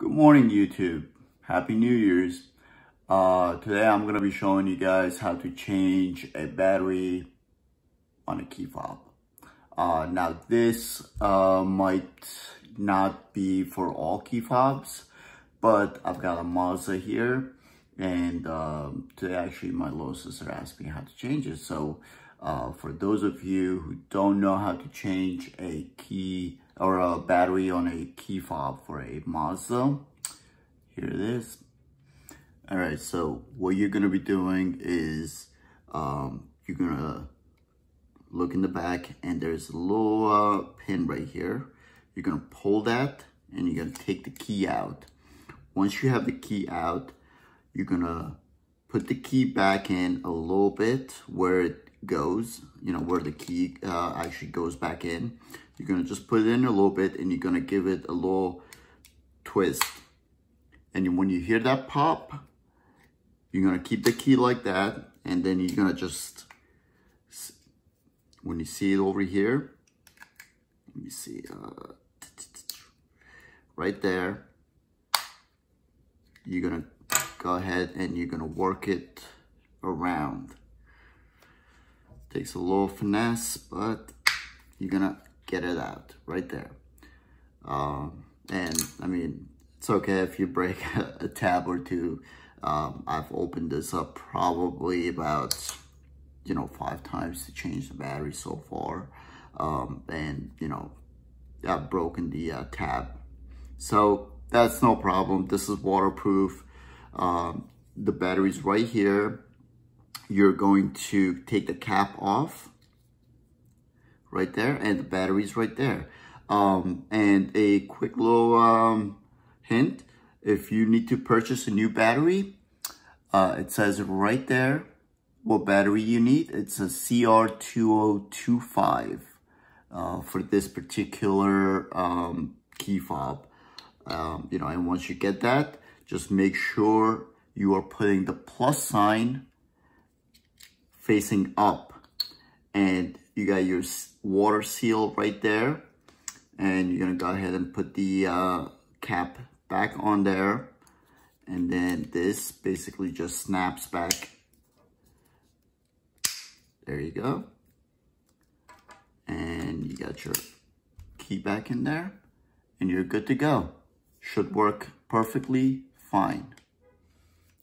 Good morning, YouTube. Happy New Year's. Today I'm going to be showing you guys how to change a battery on a key fob. Now this might not be for all key fobs, but I've got a Mazda here, and today actually my little sister asked me how to change it. So for those of you who don't know how to change a key or a battery on a key fob for a Mazda, here it is. All right, so what you're gonna be doing is you're gonna look in the back, and there's a little pin right here. You're gonna pull that, and you're gonna take the key out. Once you have the key out, you're gonna put the key back in a little bit where it goes, you know, where the key actually goes back in. You're gonna just put it in a little bit, and you're gonna give it a little twist. And when you hear that pop, you're gonna keep the key like that, and then you're gonna just, when you see it over here, let me see, right there, you're gonna go ahead and you're gonna work it around. Takes a little finesse, but you're gonna get it out right there. And I mean, it's okay if you break a tab or two. I've opened this up probably about, 5 times to change the battery so far. And, I've broken the tab. So that's no problem. This is waterproof. The battery's right here. You're going to take the cap off right there, and the battery's right there. And a quick little hint, if you need to purchase a new battery, it says right there what battery you need. It's a CR2025 for this particular key fob. And once you get that, just make sure you are putting the plus sign facing up, and you got your water seal right there, and you're gonna go ahead and put the cap back on there, and then this basically just snaps back. There you go, and you got your key back in there, and you're good to go. Should work perfectly fine.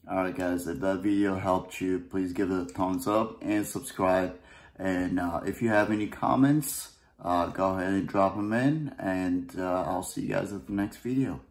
All right, guys, if that video helped you, please give it a thumbs up and subscribe. And if you have any comments, go ahead and drop them in, and I'll see you guys at the next video.